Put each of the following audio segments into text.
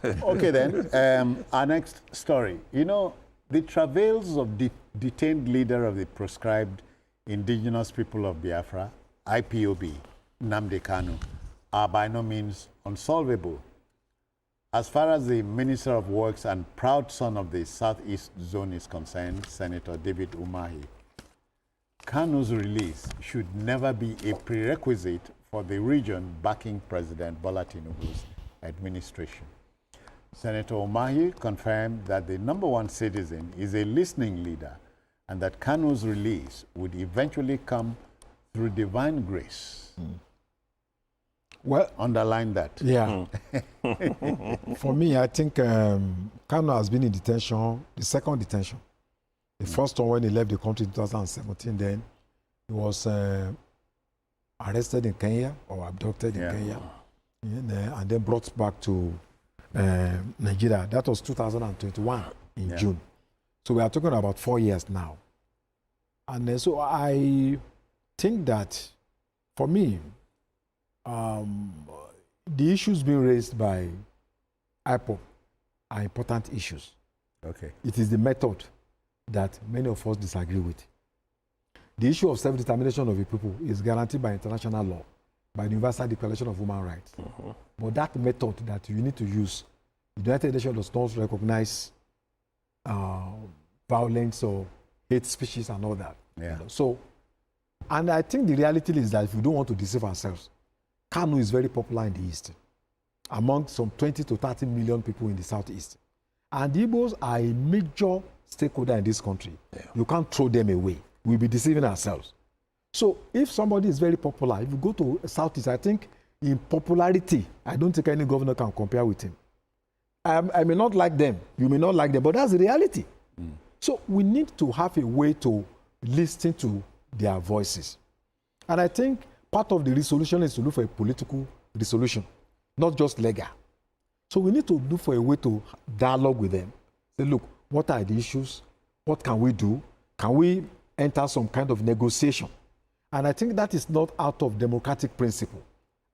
Okay then, our next story. You know, the travails of the detained leader of the proscribed indigenous people of Biafra, IPOB, Nnamdi Kanu, are by no means unsolvable. As far as the Minister of Works and proud son of the Southeast Zone is concerned, Senator David Umahi, Kanu's release should never be a prerequisite for the region backing President Bola Tinubu's administration. Senator Umahi confirmed that the #1 citizen is a listening leader and that Kanu's release would eventually come through divine grace. Well, underline that. Yeah. For me, I think Kanu has been in detention, the second detention. The first one when he left the country in 2017, then he was arrested in Kenya or abducted in Kenya and then brought back to Nigeria. That was 2021 in June. So we are talking about 4 years now. And so I think that for me, the issues being raised by IPOB are important issues. Okay. It is the method that many of us disagree with. The issue of self-determination of a people is guaranteed by international law, by the Universal Declaration of Human Rights. But that method that you need to use, the United Nations does not recognize violence or hate speeches and all that. Yeah. So, and I think the reality is that if we don't want to deceive ourselves, Kanu is very popular in the East, among some 20 to 30 million people in the Southeast. And the Igbos are a major stakeholder in this country. You can't throw them away. We'll be deceiving ourselves. So if somebody is very popular, if you go to Southeast, I think in popularity, I don't think any governor can compare with him. I may not like them, you may not like them, but that's the reality. So we need to have a way to listen to their voices. And I think part of the resolution is to look for a political resolution, not just legal. So we need to look for a way to dialogue with them. Say, look, what are the issues? What can we do? Can we enter some kind of negotiation? And I think that is not out of democratic principle.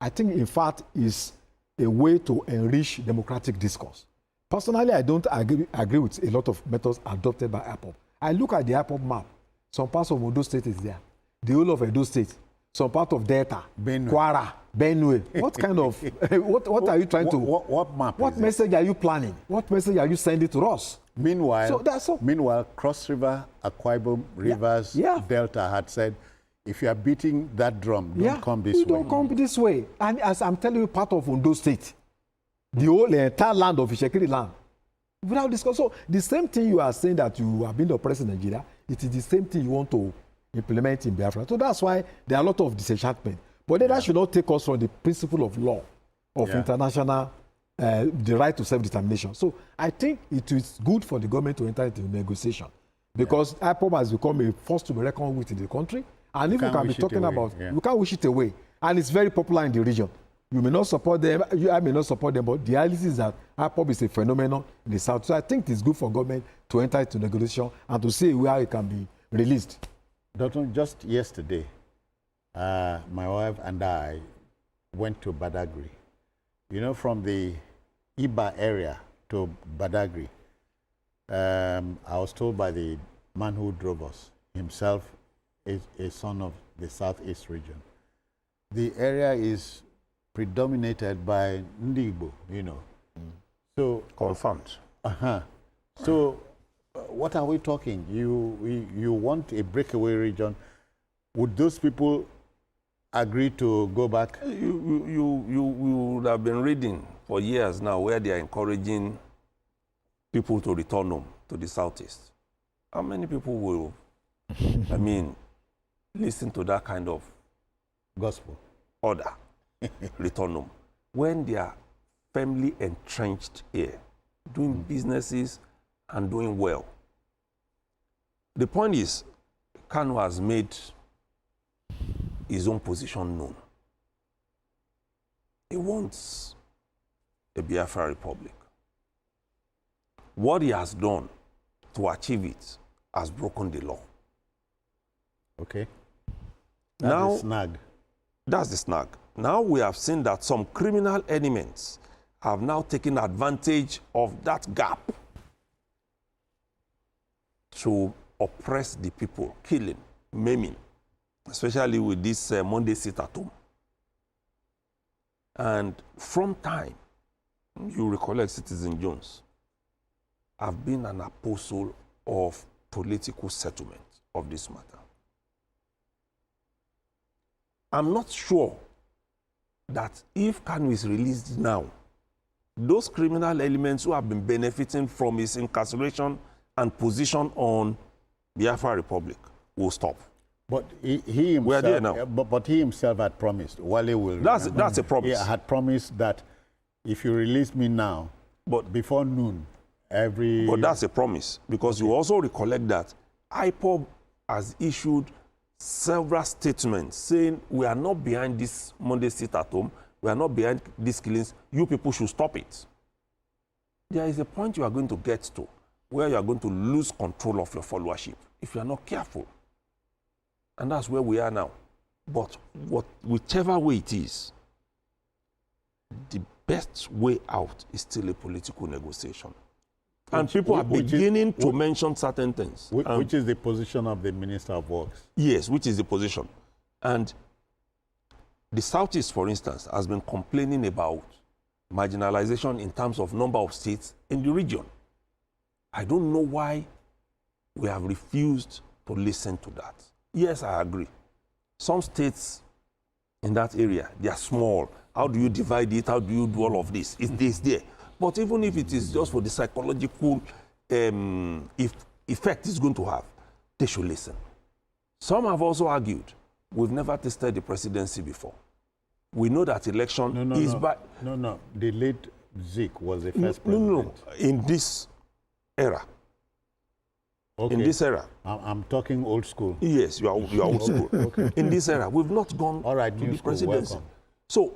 I think, in fact, is a way to enrich democratic discourse. Personally, I don't agree with a lot of methods adopted by IPOB. I look at the IPOB map. Some parts of Ondo State is there. The whole of Edo State. Some part of Delta, Kwara, Benue. What kind of, what are you trying to... What map What message are you planning? What message are you sending to us? Meanwhile, Cross River, Akwa Ibom, Rivers, Delta had said, if you are beating that drum, don't come this way. Don't come this way. And as I'm telling you, part of Ondo State, the whole entire land of Ishekiri land, without discuss. So the same thing you are saying that you have been oppressed in Nigeria, it is the same thing you want to implement in Biafra. So that's why there are a lot of disenchantment. But that should not take us from the principle of law, of international, the right to self-determination. So I think it is good for the government to enter into negotiation because IPOB has become a force to be reckoned with in the country. And if we can be talking about, we can't wish it away. And it's very popular in the region. You may not support them, I may not support them, but the reality is that IPOB is a phenomenon in the South. So I think it's good for government to enter into negotiation and to see where it can be released. Doctor, just yesterday, my wife and I went to Badagry. You know, from the Iba area to Badagry, I was told by the man who drove us, himself is a son of the Southeast region. The area is predominated by Ndigbo, you know. So confirmed. So what are we talking? You want a breakaway region? Would those people agree to go back? You would have been reading for years now where they are encouraging people to return home to the Southeast. How many people will, I mean, listen to that kind of gospel order, return home, when they are firmly entrenched here, doing businesses and doing well? The point is, Kanu has made his own position known. He wants a Biafra Republic. What he has done to achieve it has broken the law. Okay. That's the snag. That's the snag. Now we have seen that some criminal elements have now taken advantage of that gap to oppress the people, killing, maiming, especially with this Monday sit-at-home. And from time, you recollect Citizen Jones, I've been an apostle of political settlement of this matter. I'm not sure that if Kanu is released now, those criminal elements who have been benefiting from his incarceration and position on Biafra Republic will stop. But he himself, we are there now. But he himself had promised. Wale will. That's a promise. He had promised that if you release me now, but before noon, every. But that's a promise, because you also recollect that IPOB has issued several statements saying we are not behind this Monday sit-at-home, we are not behind these killings, you people should stop it. There is a point you are going to get to where you are going to lose control of your followership if you are not careful. And that's where we are now. But whichever way it is, the best way out is still a political negotiation. And people are beginning to mention certain things. Which is the position of the Minister of Works? Yes, which is the position. And the Southeast, for instance, has been complaining about marginalization in terms of number of seats in the region. I don't know why we have refused to listen to that. Yes, I agree. Some states in that area, they are small. How do you divide it? How do you do all of this? It's there. But even if it is just for the psychological effect it's going to have, they should listen. Some have also argued, we've never tested the presidency before. We know that election is by... No. The late Zik was the first president. No. In this era. Okay. In this era. I'm talking old school. Yes, you are old school. Okay. In this era, we've not gone all right, to the school, presidency. welcome. So,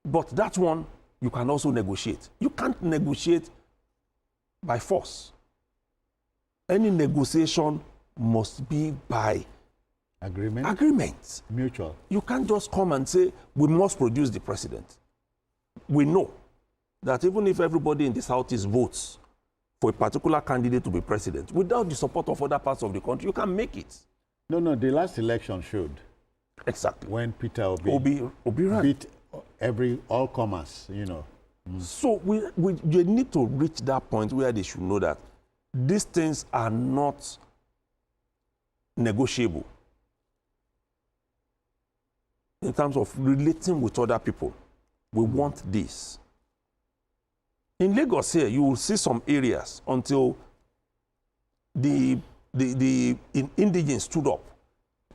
but that one, you can also negotiate. You can't negotiate by force. Any negotiation must be by agreement. Agreement. Mutual. You can't just come and say, we must produce the president. We know that even if everybody in the Southeast votes for a particular candidate to be president, without the support of other parts of the country, you can make it. No, the last election showed. Exactly. When Peter Obi ran. Beat all comers, you know. So we need to reach that point where they should know that these things are not negotiable in terms of relating with other people. We want this. In Lagos here, you will see some areas until the indigenes stood up.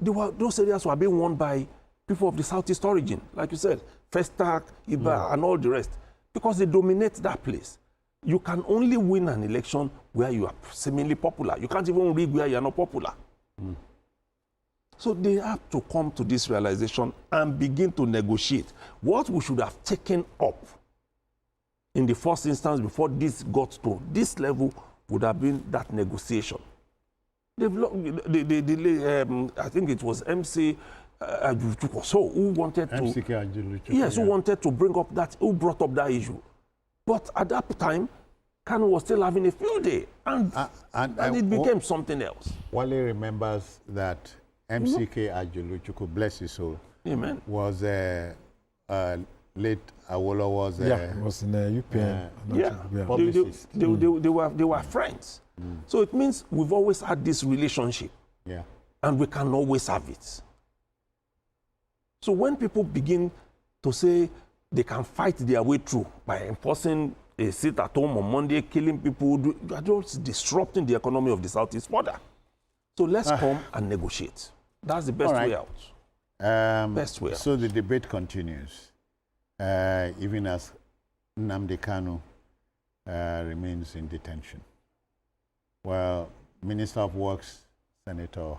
Those areas were being won by people of the Southeast origin, like you said, Festac, Iba, and all the rest, because they dominate that place. You can only win an election where you are seemingly popular. You can't even rig where you are not popular. So they have to come to this realization and begin to negotiate. What we should have taken up in the first instance before this got to this level would have been that negotiation. I think it was MC Ajuchuko, so who wanted to... Yes, who wanted to bring up that, who brought up that issue. But at that time, Kanu was still having a field day, and it became something else. Wale remembers that MCK Ajuluchuku, bless his soul, Amen, was late Awolowo's... it was in UPN. Publicist. They were friends. So it means we've always had this relationship. Yeah. And we can always have it. So when people begin to say they can fight their way through by enforcing a sit-at-home on Monday, killing people, you are just disrupting the economy of the Southeast further. So let's come and negotiate. That's the best way out. Best way out. So the debate continues, even as Nnamdi Kanu remains in detention. Well, Minister of Works, Senator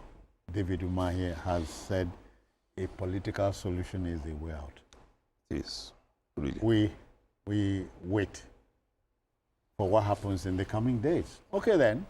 David Umahi, has said a political solution is the way out. Yes, really. We wait for what happens in the coming days. Okay then.